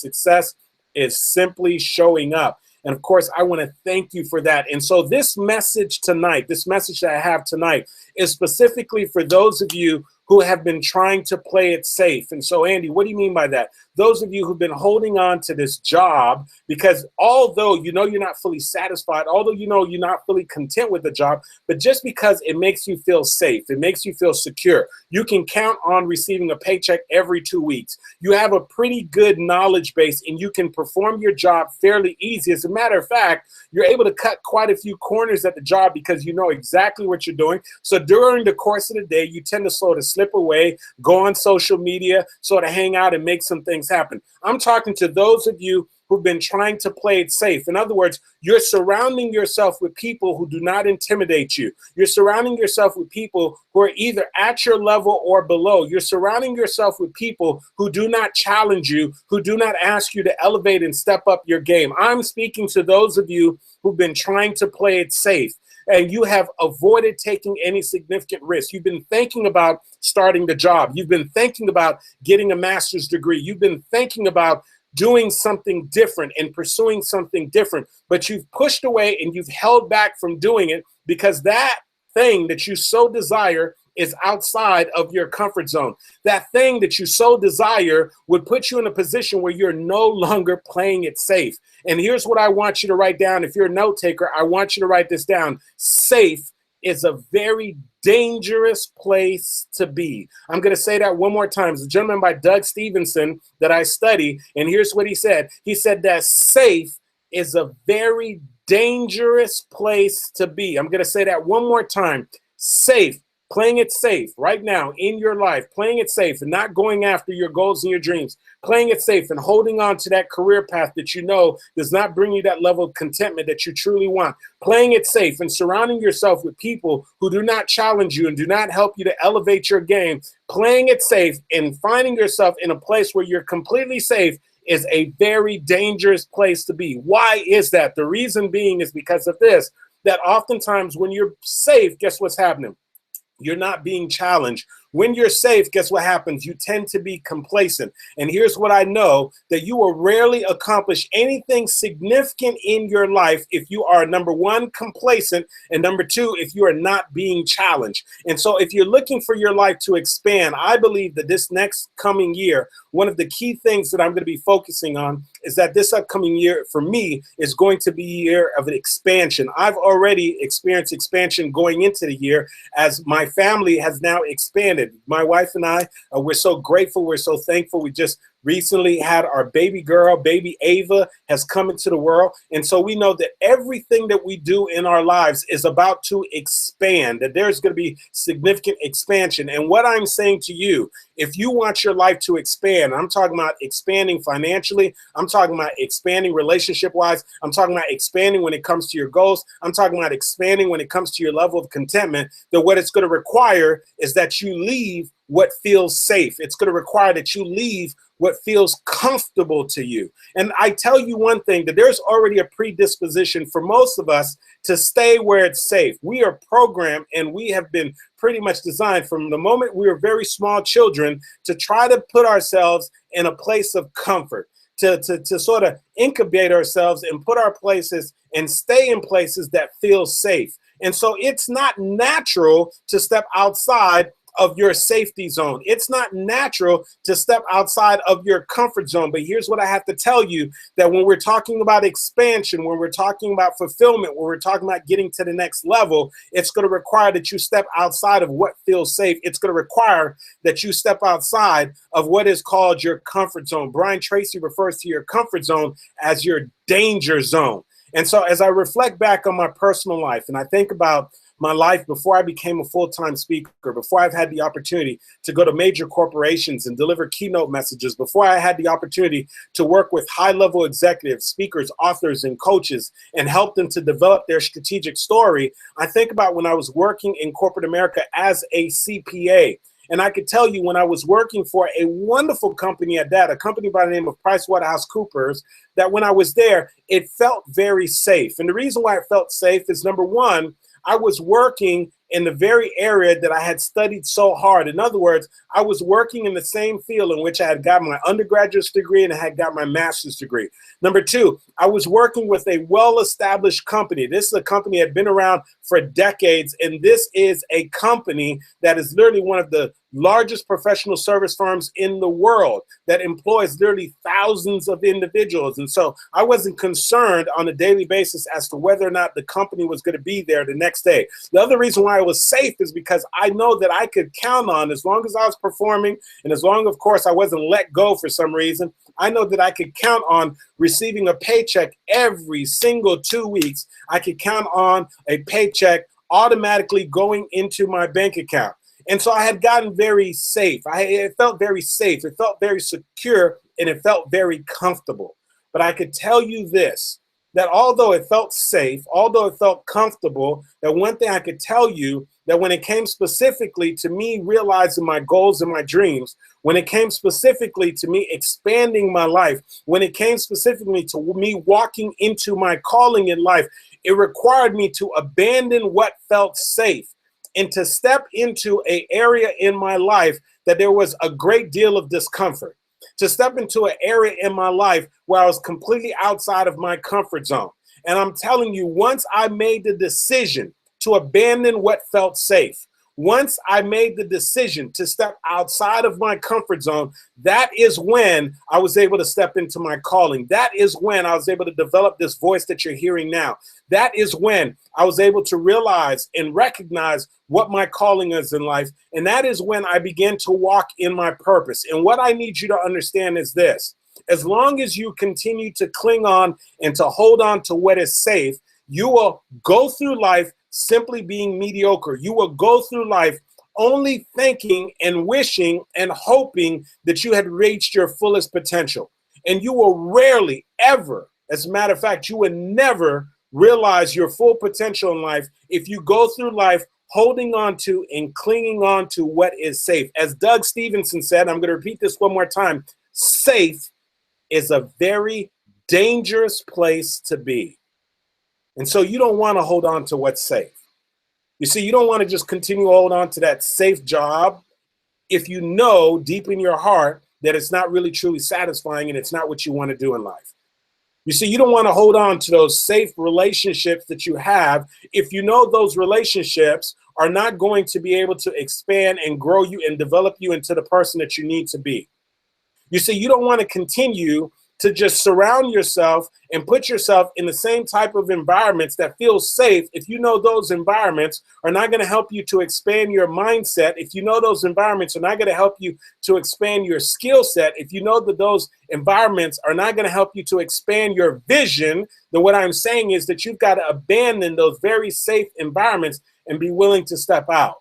success is simply showing up. And of course, I want to thank you for that. And so this message tonight, this message that I have tonight is specifically for those of you who have been trying to play it safe. And so, Andy, what do you mean by that? Those of you who've been holding on to this job because although you know you're not fully satisfied, although you know you're not fully content with the job, but just because it makes you feel safe, it makes you feel secure, you can count on receiving a paycheck every 2 weeks. You have a pretty good knowledge base and you can perform your job fairly easy. As a matter of fact, you're able to cut quite a few corners at the job because you know exactly what you're doing. So during the course of the day, you tend to sort of slip away, go on social media, sort of hang out and make some things happen. I'm talking to those of you who've been trying to play it safe. In other words, you're surrounding yourself with people who do not intimidate you. You're surrounding yourself with people who are either at your level or below. You're surrounding yourself with people who do not challenge you, who do not ask you to elevate and step up your game. I'm speaking to those of you who've been trying to play it safe and you have avoided taking any significant risk. You've been thinking about starting the job. You've been thinking about getting a master's degree. You've been thinking about doing something different and pursuing something different, but you've pushed away and you've held back from doing it because that thing that you so desire is outside of your comfort zone. That thing that you so desire would put you in a position where you're no longer playing it safe. And here's what I want you to write down. If you're a note taker, I want you to write this down. Safe is a very dangerous place to be. I'm going to say that one more time. It's a gentleman by Doug Stevenson that I study, and here's what he said. He said that safe is a very dangerous place to be. I'm going to say that one more time. Safe, playing it safe right now in your life, playing it safe and not going after your goals and your dreams, playing it safe and holding on to that career path that you know does not bring you that level of contentment that you truly want, playing it safe and surrounding yourself with people who do not challenge you and do not help you to elevate your game, playing it safe and finding yourself in a place where you're completely safe is a very dangerous place to be. Why is that? The reason being is because of this, that oftentimes when you're safe, guess what's happening? You're not being challenged. When you're safe, guess what happens? You tend to be complacent. And here's what I know, that you will rarely accomplish anything significant in your life if you are, number one, complacent, and number two, if you are not being challenged. And so if you're looking for your life to expand, I believe that this next coming year, one of the key things that I'm going to be focusing on is that this upcoming year for me is going to be a year of an expansion. I've already experienced expansion going into the year as my family has now expanded. My wife and I, we're so grateful. We're so thankful. We just recently had our baby girl, baby Ava, has come into the world. And so we know that everything that we do in our lives is about to expand, that there's going to be significant expansion. And what I'm saying to you, if you want your life to expand, I'm talking about expanding financially. I'm talking about expanding relationship-wise. I'm talking about expanding when it comes to your goals. I'm talking about expanding when it comes to your level of contentment, that what it's going to require is that you leave what feels safe. It's going to require that you leave what feels comfortable to you. And I tell you one thing, that there's already a predisposition for most of us to stay where it's safe. We are programmed and we have been pretty much designed from the moment we were very small children to try to put ourselves in a place of comfort, to sort of incubate ourselves and put our places and stay in places that feel safe. And so it's not natural to step outside of your safety zone. It's not natural to step outside of your comfort zone. But here's what I have to tell you, that when we're talking about expansion, when we're talking about fulfillment, when we're talking about getting to the next level, it's going to require that you step outside of what feels safe. It's going to require that you step outside of what is called your comfort zone. Brian Tracy refers to your comfort zone as your danger zone. And so as I reflect back on my personal life and I think about my life before I became a full-time speaker, before I've had the opportunity to go to major corporations and deliver keynote messages, before I had the opportunity to work with high-level executives, speakers, authors, and coaches and help them to develop their strategic story, I think about when I was working in corporate America as a CPA. And I could tell you, when I was working for a wonderful company at that, a company by the name of PricewaterhouseCoopers, that when I was there, it felt very safe. And the reason why it felt safe is, number one, I was working in the very area that I had studied so hard. In other words, I was working in the same field in which I had got my undergraduate degree and I had got my master's degree. Number two, I was working with a well-established company. This is a company that had been around for decades, and this is a company that is literally one of the largest professional service firms in the world that employs literally thousands of individuals. And so I wasn't concerned on a daily basis as to whether or not the company was going to be there the next day. The other reason why I was safe is because I know that I could count on, as long as I was performing and as long, of course, I wasn't let go for some reason, I know that I could count on receiving a paycheck every single 2 weeks. I could count on a paycheck automatically going into my bank account. And so I had gotten very safe. It felt very safe. It felt very secure, and it felt very comfortable. But I could tell you this, that although it felt safe, although it felt comfortable, that one thing I could tell you, that when it came specifically to me realizing my goals and my dreams, when it came specifically to me expanding my life, when it came specifically to me walking into my calling in life, it required me to abandon what felt safe and to step into an area in my life that there was a great deal of discomfort, to step into an area in my life where I was completely outside of my comfort zone. And I'm telling you, once I made the decision to abandon what felt safe, once I made the decision to step outside of my comfort zone, that is when I was able to step into my calling. That is when I was able to develop this voice that you're hearing now. That is when I was able to realize and recognize what my calling is in life. And that is when I began to walk in my purpose. And what I need you to understand is this: as long as you continue to cling on and to hold on to what is safe, you will go through life simply being mediocre. You will go through life only thinking and wishing and hoping that you had reached your fullest potential. And you will rarely, ever, as a matter of fact, you will never realize your full potential in life if you go through life holding on to and clinging on to what is safe. As Doug Stevenson said, I'm going to repeat this one more time, safe is a very dangerous place to be. And so you don't want to hold on to what's safe. You see, you don't want to just continue to hold on to that safe job if you know deep in your heart that it's not really truly satisfying and it's not what you want to do in life. You see, you don't want to hold on to those safe relationships that you have if you know those relationships are not going to be able to expand and grow you and develop you into the person that you need to be. You see, you don't want to continue to just surround yourself and put yourself in the same type of environments that feel safe if you know those environments are not going to help you to expand your mindset, if you know those environments are not going to help you to expand your skill set, if you know that those environments are not going to help you to expand your vision, then what I'm saying is that you've got to abandon those very safe environments and be willing to step out.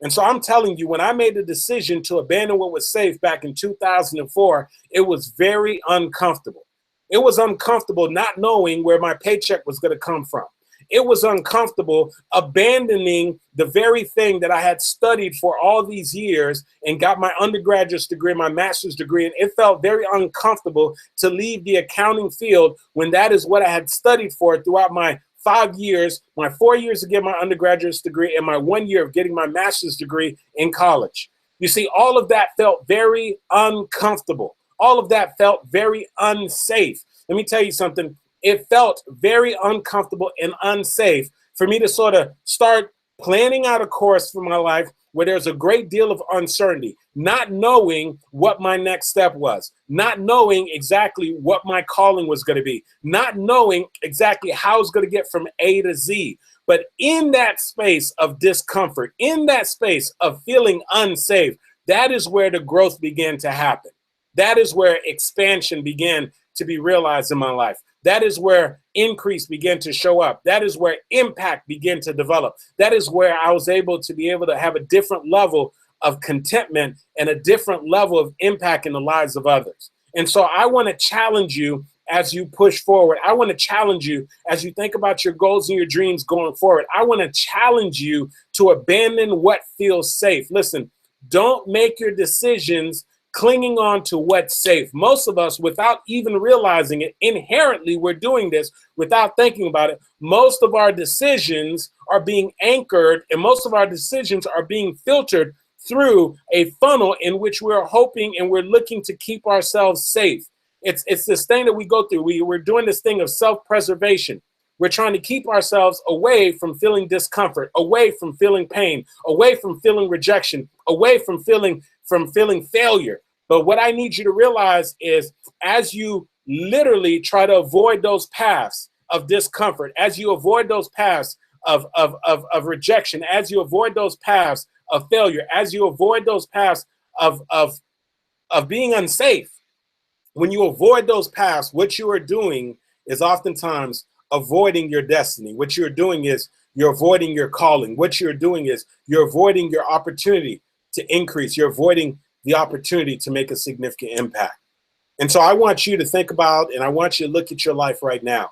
And so I'm telling you, when I made the decision to abandon what was safe back in 2004, it was very uncomfortable. It was uncomfortable not knowing where my paycheck was going to come from. It was uncomfortable abandoning the very thing that I had studied for all these years and got my undergraduate degree, my master's degree, and it felt very uncomfortable to leave the accounting field when that is what I had studied for throughout my 5 years, my 4 years to get my undergraduate degree, and my 1 year of getting my master's degree in college. You see, all of that felt very uncomfortable. All of that felt very unsafe. Let me tell you something. It felt very uncomfortable and unsafe for me to sort of start planning out a course for my life where there's a great deal of uncertainty, not knowing what my next step was, not knowing exactly what my calling was going to be, not knowing exactly how I was going to get from A to Z. But in that space of discomfort, in that space of feeling unsafe, that is where the growth began to happen. That is where expansion began to be realized in my life. That is where increase began to show up. That is where impact began to develop. That is where I was able to have a different level of contentment and a different level of impact in the lives of others. And so I want to challenge you as you push forward. I want to challenge you as you think about your goals and your dreams going forward. I want to challenge you to abandon what feels safe. Listen, don't make your decisions clinging on to what's safe. Most of us, without even realizing it, inherently we're doing this without thinking about it. Most of our decisions are being anchored, and most of our decisions are being filtered through a funnel in which we're hoping and we're looking to keep ourselves safe. It's this thing that we go through. We're doing this thing of self-preservation. We're trying to keep ourselves away from feeling discomfort, away from feeling pain, away from feeling rejection, away from feeling failure. But what I need you to realize is, as you literally try to avoid those paths of discomfort, as you avoid those paths of rejection, as you avoid those paths of failure, as you avoid those paths of being unsafe, when you avoid those paths, what you are doing is oftentimes avoiding your destiny. What you're doing is you're avoiding your calling. What you're doing is you're avoiding your opportunity to increase. You're avoiding the opportunity to make a significant impact. And so I want you to think about, and I want you to look at your life right now.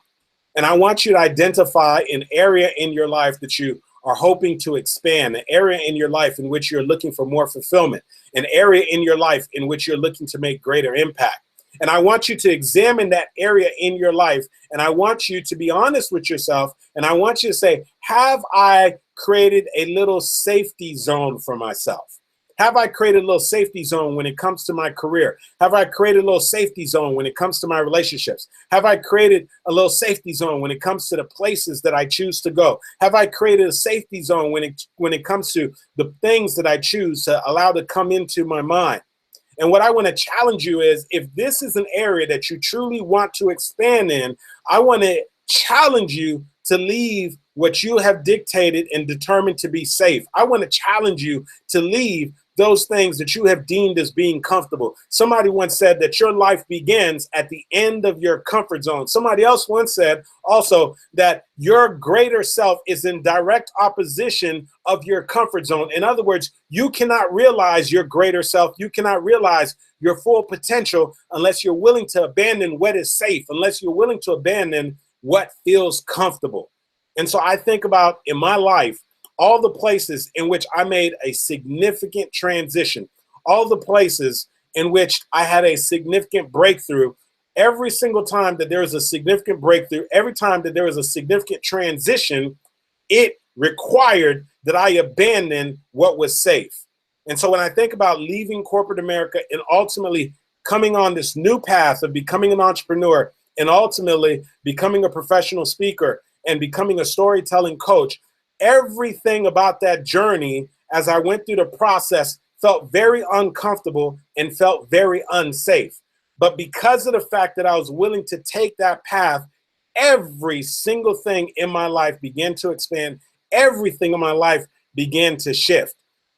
And I want you to identify an area in your life that you are hoping to expand, an area in your life in which you're looking for more fulfillment, an area in your life in which you're looking to make greater impact. And I want you to examine that area in your life, and I want you to be honest with yourself, and I want you to say, have I created a little safety zone for myself? Have I created a little safety zone when it comes to my career? Have I created a little safety zone when it comes to my relationships? Have I created a little safety zone when it comes to the places that I choose to go? Have I created a safety zone when it comes to the things that I choose to allow to come into my mind? And what I want to challenge you is, if this is an area that you truly want to expand in, I want to challenge you to leave what you have dictated and determined to be safe. I want to challenge you to leave those things that you have deemed as being comfortable. Somebody once said that your life begins at the end of your comfort zone. Somebody else once said also that your greater self is in direct opposition of your comfort zone. In other words, you cannot realize your greater self. You cannot realize your full potential unless you're willing to abandon what is safe, unless you're willing to abandon what feels comfortable. And so I think about, in my life, all the places in which I made a significant transition, all the places in which I had a significant breakthrough. Every single time that there is a significant breakthrough, every time that there is a significant transition, it required that I abandon what was safe. And so when I think about leaving corporate America and ultimately coming on this new path of becoming an entrepreneur and ultimately becoming a professional speaker and becoming a storytelling coach, everything about that journey, as I went through the process, felt very uncomfortable and felt very unsafe. But because of the fact that I was willing to take that path, every single thing in my life began to expand. Everything in my life began to shift.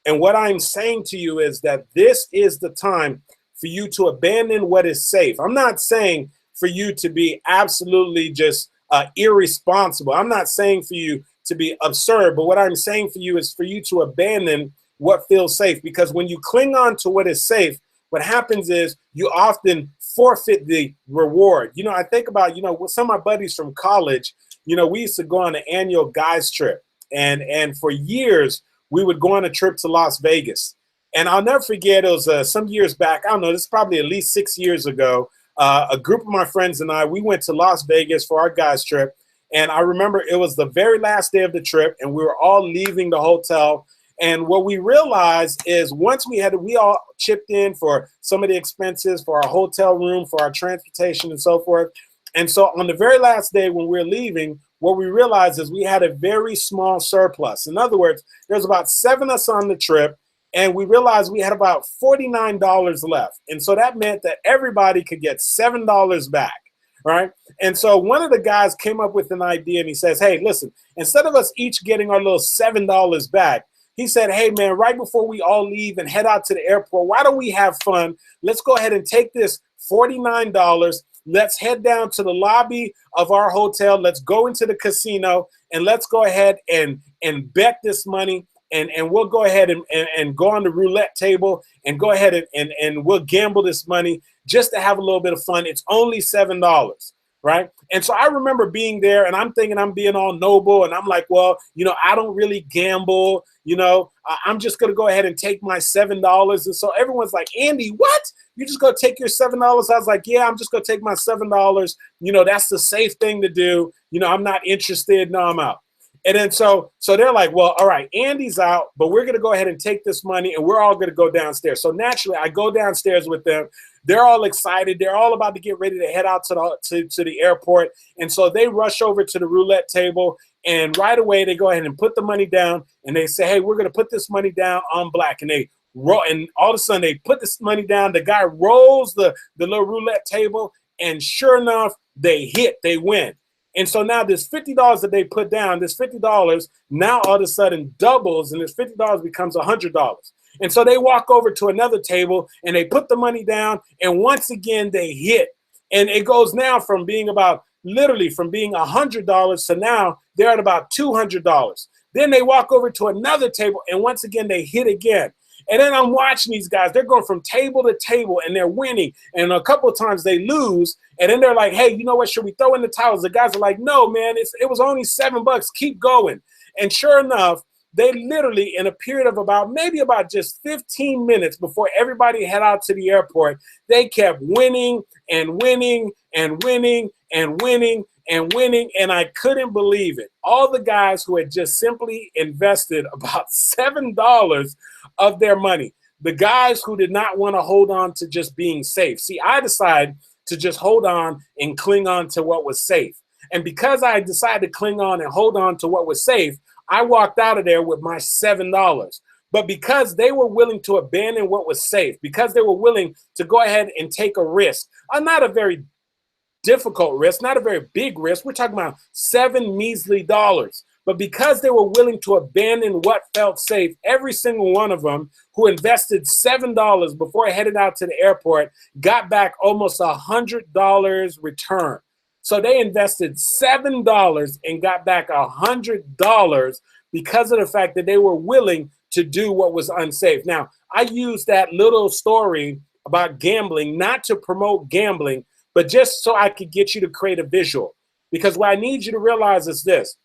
And what I'm saying to you is that this is the time for you to abandon what is safe. I'm not saying for you to be absolutely just irresponsible. I'm not saying for you to be absurd, but what I'm saying for you is for you to abandon what feels safe. Because when you cling on to what is safe, what happens is you often forfeit the reward. You know, I think about, with some of my buddies from college, we used to go on an annual guys trip. And for years, we would go on a trip to Las Vegas. And I'll never forget, it was some years back, I don't know, this is probably at least 6 years ago, a group of my friends and I, we went to Las Vegas for our guys trip. And I remember it was the very last day of the trip, and we were all leaving the hotel. And what we realized is, once we all chipped in for some of the expenses for our hotel room, for our transportation and so forth. And so on the very last day when we were leaving, what we realized is we had a very small surplus. In other words, there's about 7 of us on the trip, and we realized we had about $49 left. And so that meant that everybody could get $7 back. Right. And so one of the guys came up with an idea, and he says, hey, listen, instead of us each getting our little $7 back, he said, hey, man, right before we all leave and head out to the airport, why don't we have fun? Let's go ahead and take this $49. Let's head down to the lobby of our hotel. Let's go into the casino, and let's go ahead and bet this money. And we'll go ahead and go on the roulette table and go ahead and we'll gamble this money just to have a little bit of fun. It's only $7. right? And so I remember being there and I'm thinking I'm being all noble and I'm like, well, I don't really gamble, I'm just going to go ahead and take my $7. And so everyone's like, Andy, what? You just going to take your $7? I was like, yeah, I'm just going to take my $7. That's the safe thing to do. I'm not interested. No, I'm out. And then so they're like, well, all right, Andy's out, but we're going to go ahead and take this money and we're all going to go downstairs. So naturally, I go downstairs with them. They're all excited. They're all about to get ready to head out to the airport. And so they rush over to the roulette table. And right away, they go ahead and put the money down. And they say, hey, we're going to put this money down on black. And they roll. And all of a sudden, they put this money down. The guy rolls the little roulette table. And sure enough, they win. And so now this $50 that they put down, this $50 now all of a sudden doubles, and this $50 becomes $100. And so they walk over to another table and they put the money down, and once again they hit. And it goes now from being literally from being $100 to now they're at about $200. Then they walk over to another table and once again they hit again. And then I'm watching these guys. They're going from table to table and they're winning. And a couple of times they lose. And then they're like, hey, you know what? Should we throw in the towels? The guys are like, no, man, it was only $7. Keep going. And sure enough, they literally, in a period of about just 15 minutes before everybody head out to the airport, they kept winning and winning and winning and winning and winning. And I couldn't believe it. All the guys who had just simply invested about $7 of their money, the guys who did not want to hold on to just being safe. See, I decided to just hold on and cling on to what was safe. And because I decided to cling on and hold on to what was safe, I walked out of there with my $7. But because they were willing to abandon what was safe, because they were willing to go ahead and take a risk, not a very difficult risk, not a very big risk. We're talking about $7 measly. But because they were willing to abandon what felt safe, every single one of them who invested $7 before headed out to the airport got back almost $100 return. So they invested $7 and got back $100 because of the fact that they were willing to do what was unsafe. Now, I use that little story about gambling, not to promote gambling, but just so I could get you to create a visual. Because what I need you to realize is this.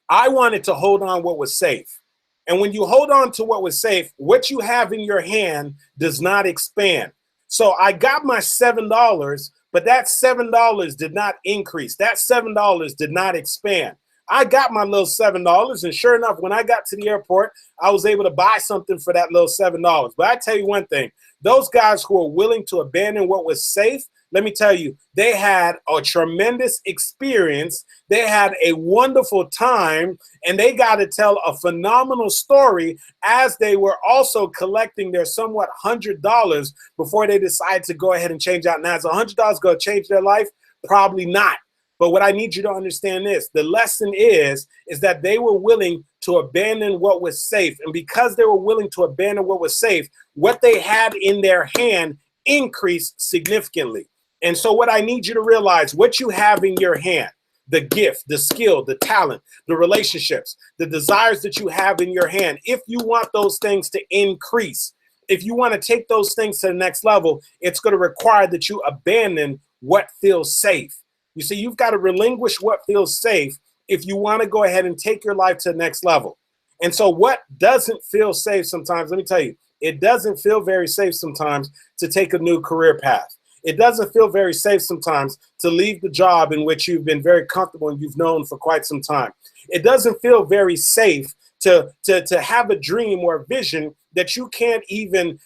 I wanted to hold on what was safe. And when you hold on to what was safe, what you have in your hand does not expand. So I got my $7, but that $7 did not increase. That $7 did not expand. I got my little $7, and sure enough, when I got to the airport, I was able to buy something for that little $7. But I tell you one thing, those guys who are willing to abandon what was safe, let me tell you, they had a tremendous experience. They had a wonderful time, and they got to tell a phenomenal story as they were also collecting their somewhat $100 before they decided to go ahead and change out. Now, is $100 going to change their life? Probably not. But what I need you to understand is, the lesson is that they were willing to abandon what was safe. And because they were willing to abandon what was safe, what they had in their hand increased significantly. And so what I need you to realize, what you have in your hand, the gift, the skill, the talent, the relationships, the desires that you have in your hand, if you want those things to increase, if you want to take those things to the next level, it's going to require that you abandon what feels safe. You see, you've got to relinquish what feels safe if you want to go ahead and take your life to the next level. And so what doesn't feel safe sometimes, let me tell you, it doesn't feel very safe sometimes to take a new career path. It doesn't feel very safe sometimes to leave the job in which you've been very comfortable and you've known for quite some time. It doesn't feel very safe to have a dream or a vision that you can't even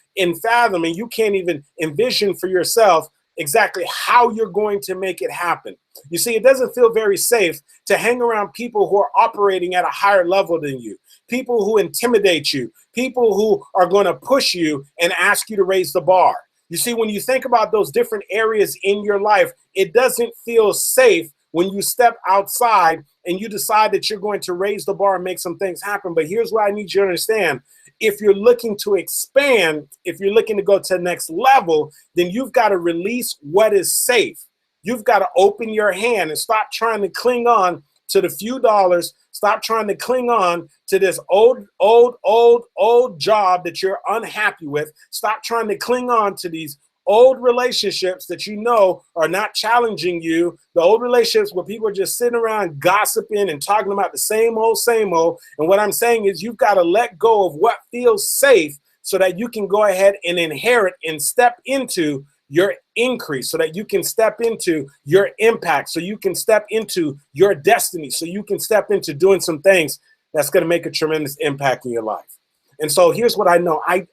fathom and you can't even envision for yourself exactly how you're going to make it happen. You see, it doesn't feel very safe to hang around people who are operating at a higher level than you, people who intimidate you, people who are going to push you and ask you to raise the bar. You see, when you think about those different areas in your life, it doesn't feel safe when you step outside and you decide that you're going to raise the bar and make some things happen. But here's what I need you to understand. If you're looking to expand, if you're looking to go to the next level, then you've got to release what is safe. You've got to open your hand and stop trying to cling on to the few dollars. Stop trying to cling on to this old job that you're unhappy with. Stop trying to cling on to these old relationships that you know are not challenging you, the old relationships where people are just sitting around gossiping and talking about the same old, same old. And what I'm saying is you've got to let go of what feels safe so that you can go ahead and inherit and step into your increase, so that you can step into your impact, so you can step into your destiny, so you can step into doing some things that's going to make a tremendous impact in your life. And so here's what I know. I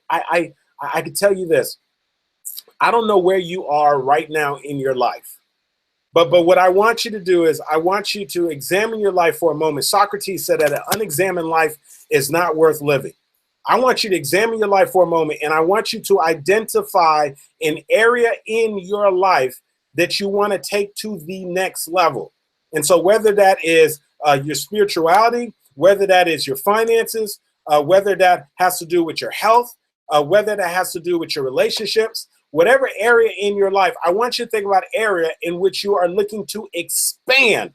can tell you this. I don't know where you are right now in your life, but what I want you to do is I want you to examine your life for a moment. Socrates said that an unexamined life is not worth living. I want you to examine your life for a moment, and I want you to identify an area in your life that you want to take to the next level. And so whether that is your spirituality, whether that is your finances, whether that has to do with your health, whether that has to do with your relationships, whatever area in your life, I want you to think about an area in which you are looking to expand.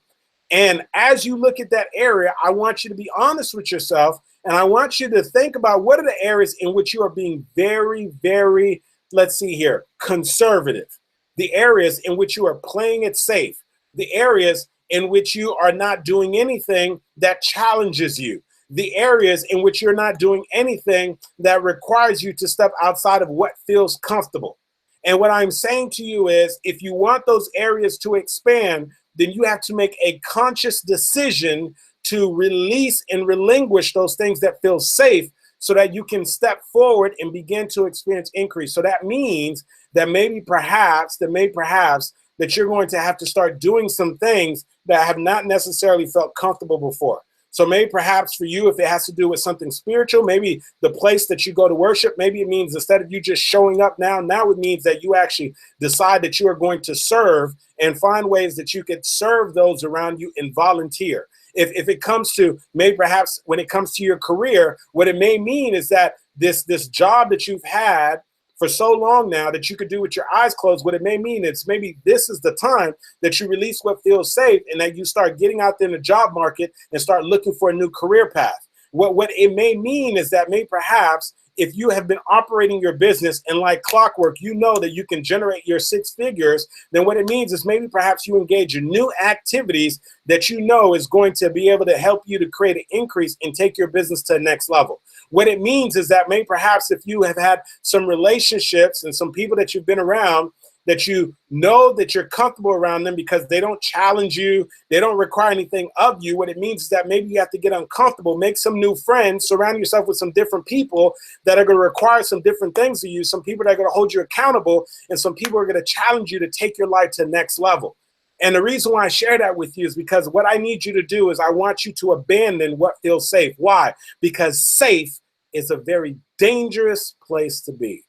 And as you look at that area, I want you to be honest with yourself. And I want you to think about what are the areas in which you are being very, very, let's see here, conservative. The areas in which you are playing it safe. The areas in which you are not doing anything that challenges you. The areas in which you're not doing anything that requires you to step outside of what feels comfortable. And what I'm saying to you is, if you want those areas to expand, then you have to make a conscious decision to release and relinquish those things that feel safe so that you can step forward and begin to experience increase. So that means that maybe perhaps that you're going to have to start doing some things that have not necessarily felt comfortable before. So maybe perhaps for you, if it has to do with something spiritual, maybe the place that you go to worship, maybe it means instead of you just showing up now it means that you actually decide that you are going to serve and find ways that you could serve those around you and volunteer. If it comes to maybe perhaps when it comes to your career, what it may mean is that this job that you've had for so long now that you could do with your eyes closed, what it may mean is maybe this is the time that you release what feels safe and that you start getting out there in the job market and start looking for a new career path. What it may mean is that maybe perhaps if you have been operating your business and like clockwork, you know that you can generate your 6 figures, then what it means is maybe perhaps you engage in new activities that you know is going to be able to help you to create an increase and take your business to the next level. What it means is that maybe perhaps if you have had some relationships and some people that you've been around that you know that you're comfortable around them because they don't challenge you, they don't require anything of you. What it means is that maybe you have to get uncomfortable, make some new friends, surround yourself with some different people that are going to require some different things of you, some people that are going to hold you accountable, and some people are going to challenge you to take your life to the next level. And the reason why I share that with you is because what I need you to do is I want you to abandon what feels safe. Why? Because safe is a very dangerous place to be.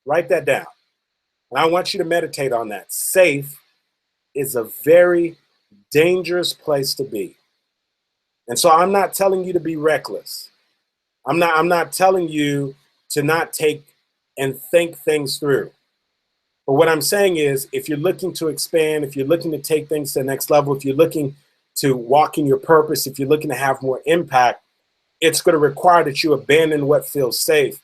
Write that down. And I want you to meditate on that. Safe is a very dangerous place to be. And so I'm not telling you to be reckless. I'm not telling you to not take and think things through. But what I'm saying is, if you're looking to expand, if you're looking to take things to the next level, if you're looking to walk in your purpose, if you're looking to have more impact, it's going to require that you abandon what feels safe.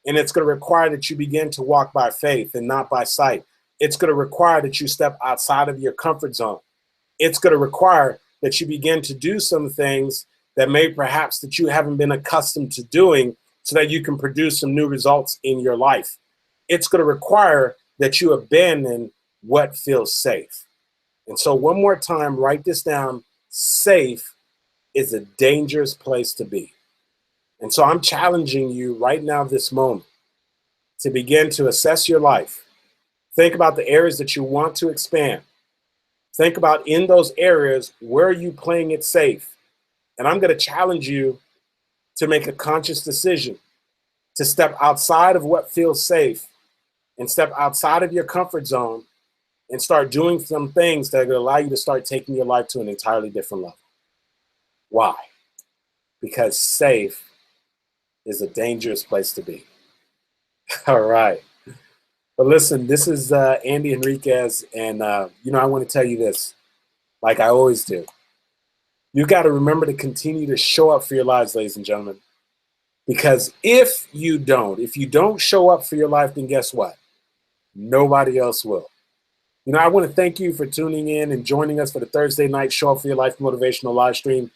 And it's going to require that you begin to walk by faith and not by sight. It's going to require that you step outside of your comfort zone. It's going to require that you begin to do some things that may perhaps that you haven't been accustomed to doing so that you can produce some new results in your life. It's going to require that you abandon what feels safe. And so one more time, write this down. Safe is a dangerous place to be. And so I'm challenging you right now, this moment, to begin to assess your life. Think about the areas that you want to expand. Think about in those areas, where are you playing it safe? And I'm going to challenge you to make a conscious decision to step outside of what feels safe and step outside of your comfort zone and start doing some things that are going to allow you to start taking your life to an entirely different level. Why? Because safe is a dangerous place to be. All right. But listen, this is Andy Henriquez, and I want to tell you this, like I always do. You got to remember to continue to show up for your lives, ladies and gentlemen. Because if you don't show up for your life, then guess what? Nobody else will. I want to thank you for tuning in and joining us for the Thursday night Show Up for Your Life motivational live stream.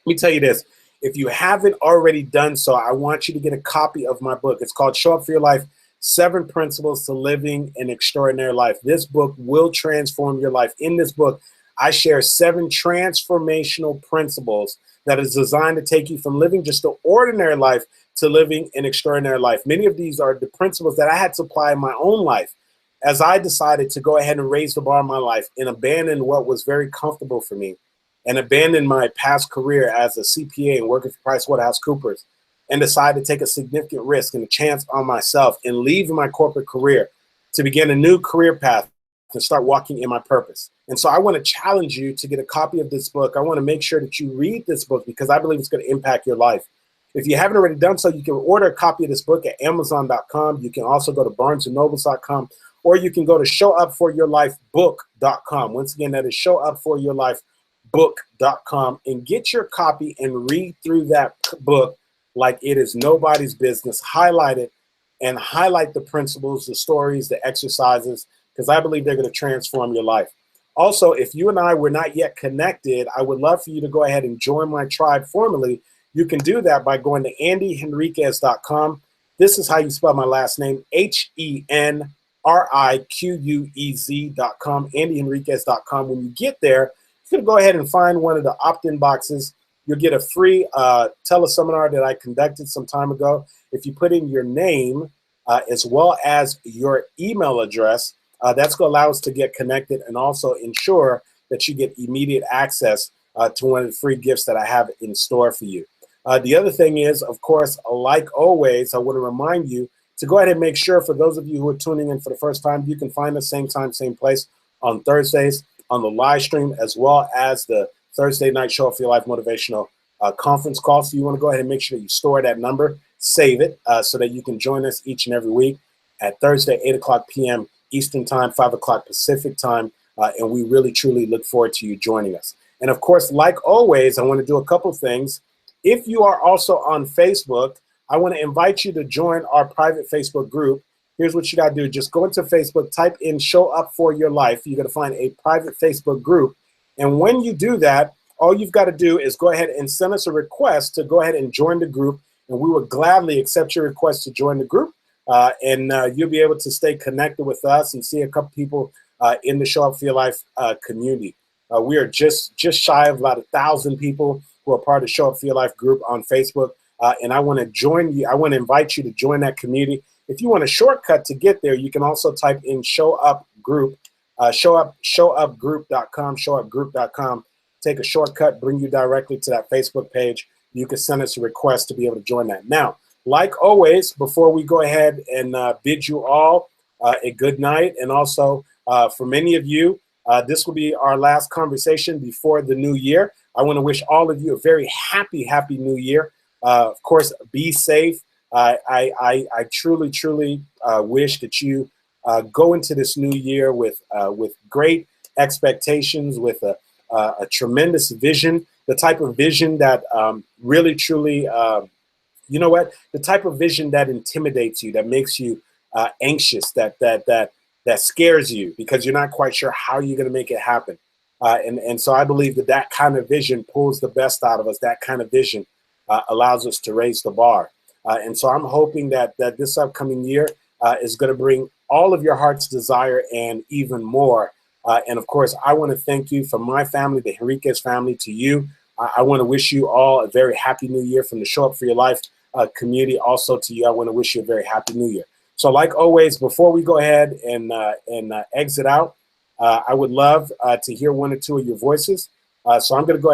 Let me tell you this. If you haven't already done so, I want you to get a copy of my book. It's called Show Up for Your Life, 7 Principles to Living an Extraordinary Life. This book will transform your life. In this book, I share 7 transformational principles that is designed to take you from living just an ordinary life to living an extraordinary life. Many of these are the principles that I had to apply in my own life as I decided to go ahead and raise the bar in my life and abandon what was very comfortable for me and abandon my past career as a CPA and working for PricewaterhouseCoopers and decide to take a significant risk and a chance on myself and leave my corporate career to begin a new career path and start walking in my purpose. And so I want to challenge you to get a copy of this book. I want to make sure that you read this book because I believe it's going to impact your life. If you haven't already done so, you can order a copy of this book at Amazon.com. You can also go to BarnesandNobles.com, or you can go to ShowUpForYourLifeBook.com. Once again, that is ShowUpForYourLifeBook.com, and get your copy and read through that book like it is nobody's business. Highlight it and highlight the principles, the stories, the exercises, because I believe they're going to transform your life. Also, if you and I were not yet connected, I would love for you to go ahead and join my tribe formally. You can do that by going to AndyHenriquez.com. This is how you spell my last name, HenRiquez.com, AndyHenriquez.com. When you get there, you're going to go ahead and find one of the opt-in boxes. You'll get a free teleseminar that I conducted some time ago. If you put in your name as well as your email address, that's going to allow us to get connected and also ensure that you get immediate access to one of the free gifts that I have in store for you. The other thing is, of course, like always, I want to remind you to go ahead and make sure, for those of you who are tuning in for the first time, you can find us same time, same place on Thursdays on the live stream, as well as the Thursday night Show Up for Your Life motivational conference call. So you want to go ahead and make sure that you store that number, save it, so that you can join us each and every week at Thursday, 8 o'clock p.m. Eastern Time, 5 o'clock Pacific Time, and we really, truly look forward to you joining us. And of course, like always, I want to do a couple things. If you are also on Facebook, I want to invite you to join our private Facebook group. Here's what you got to do. Just go into Facebook, type in Show Up for Your Life. You're going to find a private Facebook group. And when you do that, all you've got to do is go ahead and send us a request to go ahead and join the group. And we will gladly accept your request to join the group. And you'll be able to stay connected with us and see a couple people in the Show Up for Your Life community. We are just shy of about 1,000 people who are part of the Show Up for Your Life group on Facebook. And I want to join you. I want to invite you to join that community. If you want a shortcut to get there, you can also type in Show Up Group, showupgroup.com, showupgroup.com. Take a shortcut, bring you directly to that Facebook page. You can send us a request to be able to join that. Now, like always, before we go ahead and bid you all a good night, and also for many of you, this will be our last conversation before the new year. I want to wish all of you a very happy new year. Of course, be safe. I truly wish that you go into this new year with great expectations, with a tremendous vision, the type of vision that really, truly, you know what? The type of vision that intimidates you, that makes you anxious, that scares you because you're not quite sure how you're going to make it happen. And so I believe that kind of vision pulls the best out of us. That kind of vision allows us to raise the bar. And so I'm hoping that this upcoming year is going to bring all of your heart's desire and even more. And of course, I want to thank you from my family, the Henriquez family, to you. I want to wish you all a very happy new year from the Show Up for Your Life community. Also to you, I want to wish you a very happy new year. So like always, before we go ahead and exit out, I would love to hear one or two of your voices. So I'm going to go ahead